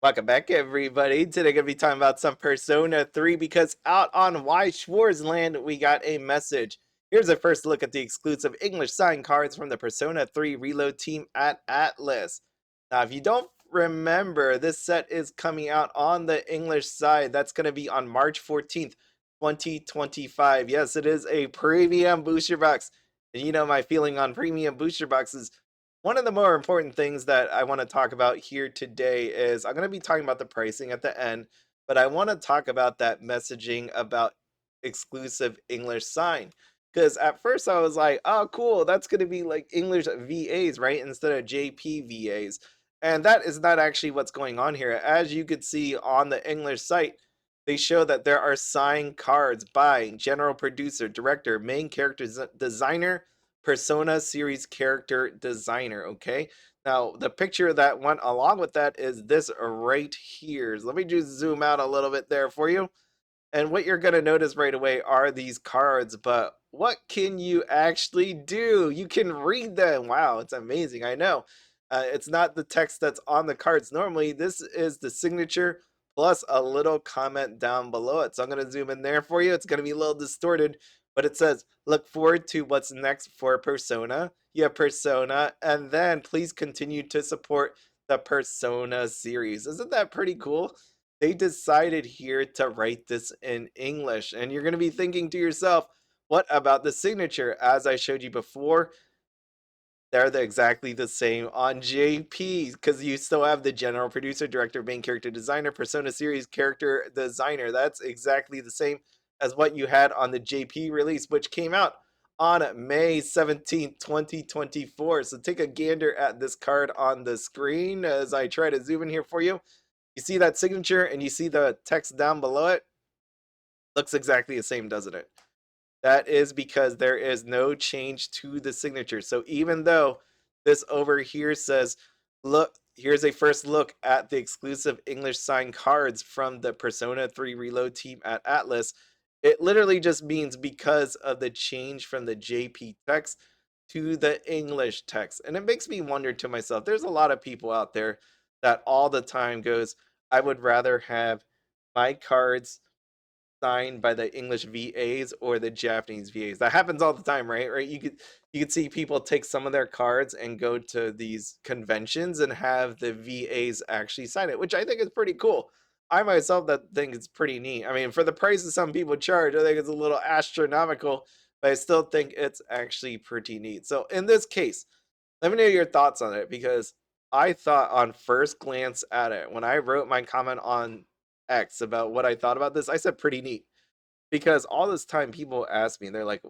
Welcome back, everybody. Today, gonna be talking about some Persona 3 because out on Weiss Schwarz land, we got a message. Here's a first look at the exclusive English sign cards from the Persona 3 Reload team at Atlas. Now, if you don't remember, this set is coming out on the English side. That's going to be on March 14th, 2025. Yes, it is a premium booster box. And you know my feeling on premium booster boxes. One of the more important things that I want to talk about here today is I'm going to be talking about the pricing at the end, but I want to talk about that messaging about exclusive English sign. Because at first I was like, oh, cool, that's going to be like English VAs, right? Instead of JP VAs. And that is not actually what's going on here. As you could see on the English site, they show that there are signed cards by general producer, director, main character designer, Persona series character designer. Okay, now the picture that went along with that is this right here. So let me just zoom out a little bit there for you. And what you're going to notice right away are these cards, but what can you actually do? You can read them. Wow, it's amazing. I know. It's not the text that's on the cards. Normally, this is the signature plus a little comment down below it. So I'm going to zoom in there for you. It's going to be a little distorted, but it says, look forward to what's next for Persona. You have Persona, and then please continue to support the Persona series. Isn't that pretty cool? They decided here to write this in English. And you're going to be thinking to yourself, what about the signature? As I showed you before, exactly the same on JP because you still have the general producer, director, main character designer, Persona series character designer. That's exactly the same as what you had on the JP release, which came out on May 17th, 2024. So take a gander at this card on the screen as I try to zoom in here for you. You see that signature and you see the text down below it? Looks exactly the same, doesn't it? That is because there is no change to the signature. So even though this over here says, look, here's a first look at the exclusive English signed cards from the Persona 3 Reload team at Atlas, it literally just means because of the change from the JP text to the English text. And it makes me wonder to myself, there's a lot of people out there that all the time goes, I would rather have my cards signed by the English VAs or the Japanese VAs. That happens all the time, right? Right? You could see people take some of their cards and go to these conventions and have the VAs actually sign it, which I think is pretty cool. I myself that think it's pretty neat. I mean, for the prices some people charge, I think it's a little astronomical, but I still think it's actually pretty neat. So in this case, let me know your thoughts on it because I thought on first glance at it, when I wrote my comment on X about what I thought about this, I said pretty neat because all this time people ask me, they're like,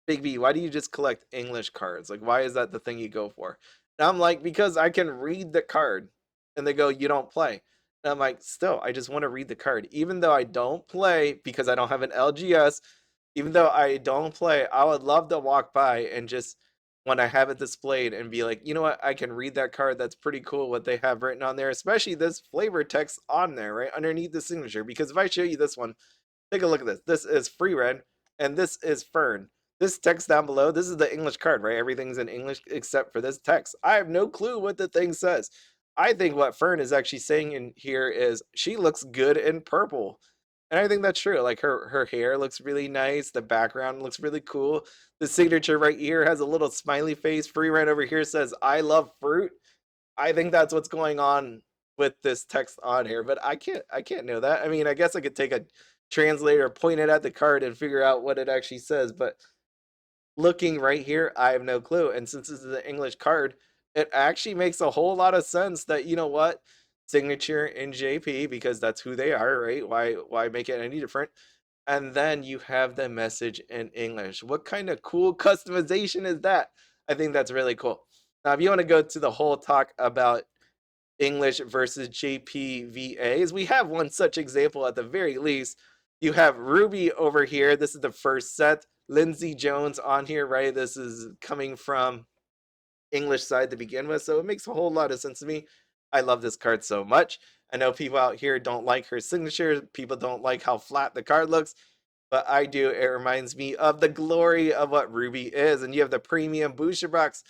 Big B, why do you just collect English cards? Like, why is that the thing you go for? And I'm like, because I can read the card. And they go, you don't play. And I'm like, still, I just want to read the card. Even though I don't play because I don't have an LGS, even though I don't play, I would love to walk by and just when I have it displayed and be like, you know what, I can read that card. That's pretty cool what they have written on there, especially this flavor text on there, right? Underneath the signature. Because if I show you this one, take a look at this. This is Free Red and this is Fern. This text down below, this is the English card, right? Everything's in English except for this text. I have no clue what the thing says. I think what Fern is actually saying in here is she looks good in purple. And I think that's true. Like her hair looks really nice. The background looks really cool. The signature right here has a little smiley face. Free Red over here says, I love fruit. I think that's what's going on with this text on here, but I can't know that. I mean, I guess I could take a translator, point it at the card and figure out what it actually says, but looking right here, I have no clue. And since this is an English card, it actually makes a whole lot of sense that you know what? Signature in JP because that's who they are, right? Why make it any different? And then you have the message in English. What kind of cool customization is that? I think that's really cool. Now, if you want to go to the whole talk about English versus JPVAs. We have one such example at the very least. You have Ruby over here. This is the first set. Lindsay Jones on here, right? This is coming from English side to begin with, so it makes a whole lot of sense to me. I love this card so much. I know people out here don't like her signature. People don't like how flat the card looks, but I do. It reminds me of the glory of what Ruby is. And you have the premium booster box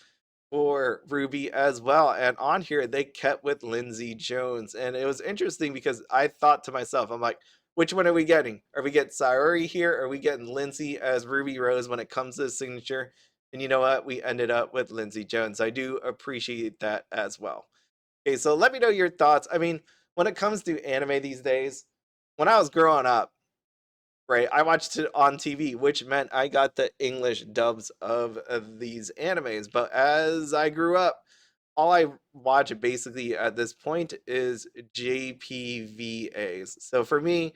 for Ruby as well. And on here, they kept with Lindsay Jones. And it was interesting because I thought to myself, I'm like, which one are we getting? Are we getting Sayori here? Or are we getting Lindsay as Ruby Rose when it comes to the signature? And you know what? We ended up with Lindsay Jones. I do appreciate that as well. Okay, so let me know your thoughts. I mean, when it comes to anime these days, when I was growing up, right, I watched it on TV, which meant I got the English dubs of these animes. But as I grew up, all I watch basically at this point is JPVAs. So for me,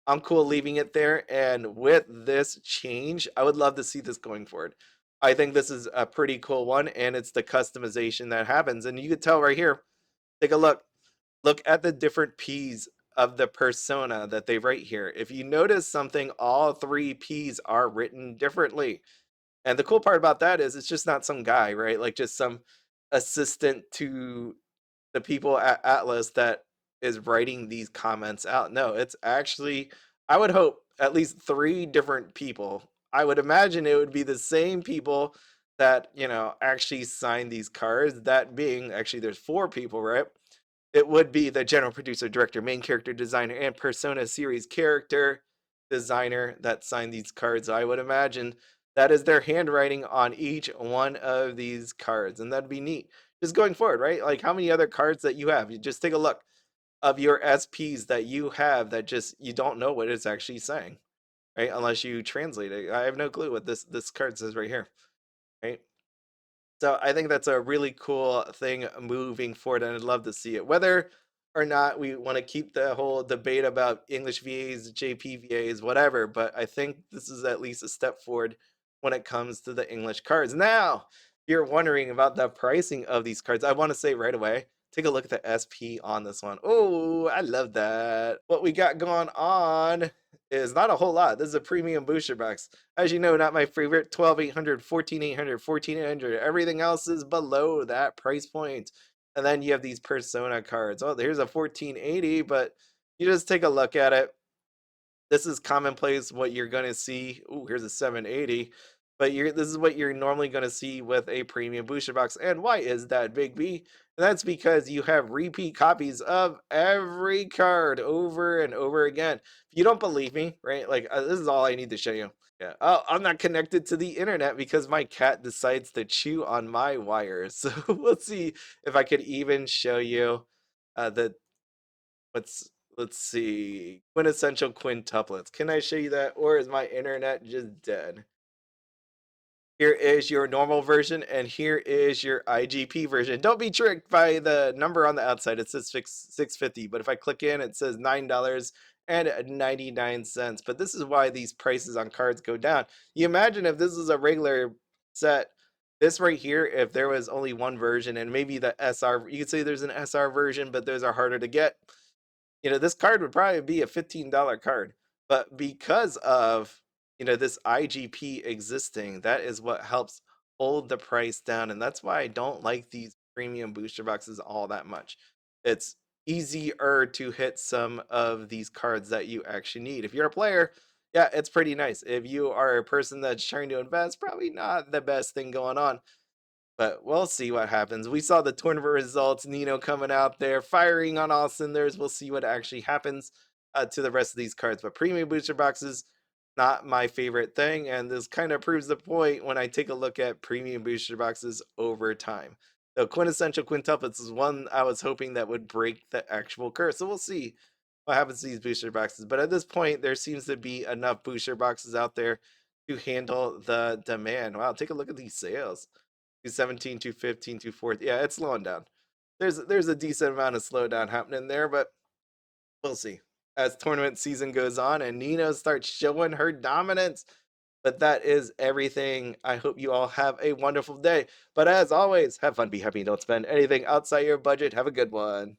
I'm cool leaving it there. And with this change, I would love to see this going forward. I think this is a pretty cool one, and it's the customization that happens. And you could tell right here, take a look. Look at the different P's of the persona that they write here. If you notice something, all three P's are written differently. And the cool part about that is it's just not some guy, right? Like just some assistant to the people at Atlas that is writing these comments out. No, it's actually, I would hope, at least three different people. I would imagine it would be the same people that, actually sign these cards. That being, actually, there's four people, right? It would be the general producer, director, main character designer, and Persona series character designer that signed these cards. I would imagine that is their handwriting on each one of these cards, and that'd be neat. Just going forward, right? Like how many other cards that you have? You just take a look of your SPs that you have that just you don't know what it's actually saying, right? Unless you translate it. I have no clue what this card says right here, right? So I think that's a really cool thing moving forward, and I'd love to see it. Whether or not we want to keep the whole debate about English VAs, JP VAs, whatever, but I think this is at least a step forward when it comes to the English cards. Now, if you're wondering about the pricing of these cards, I want to say right away, take a look at the SP on this one. Oh, I love that. What we got going on is not a whole lot. This is a premium booster box. As you know, not my favorite. 12,800, 14,800, 14,800. Everything else is below that price point. And then you have these Persona cards. Oh, there's a 1480, but you just take a look at it. This is commonplace what you're going to see. Ooh, here's a 780. But this is what you're normally going to see with a premium booster box. And why is that, Big B? And that's because you have repeat copies of every card over and over again. If you don't believe me, right? Like, this is all I need to show you. Yeah. Oh, I'm not connected to the internet because my cat decides to chew on my wires. So let's see if I could even show you the Let's let's see. Quintessential quintuplets. Can I show you that, or is my internet just dead? Here is your normal version, and here is your IGP version. Don't be tricked by the number on the outside. It says 650, but if I click in, it says $9.99. But this is why these prices on cards go down. You imagine if this is a regular set, this right here, if there was only one version, and maybe the SR, you could say there's an SR version, but those are harder to get. This card would probably be a $15 card. But because of, this IGP existing, that is what helps hold the price down. And that's why I don't like these premium booster boxes all that much. It's easier to hit some of these cards that you actually need. If you're a player, yeah, it's pretty nice. If you are a person that's trying to invest, probably not the best thing going on. But we'll see what happens. We saw the tournament results, Nino coming out there, firing on all cylinders. We'll see what actually happens to the rest of these cards. But premium booster boxes, not my favorite thing. And this kind of proves the point when I take a look at premium booster boxes over time. The quintessential quintuplets is one I was hoping that would break the actual curse. So we'll see what happens to these booster boxes. But at this point, there seems to be enough booster boxes out there to handle the demand. Wow, take a look at these sales. 217, 215, 240. Yeah, it's slowing down. There's a decent amount of slowdown happening there, but we'll see as tournament season goes on and Nino starts showing her dominance. But that is everything. I hope you all have a wonderful day. But as always, have fun, be happy, don't spend anything outside your budget. Have a good one.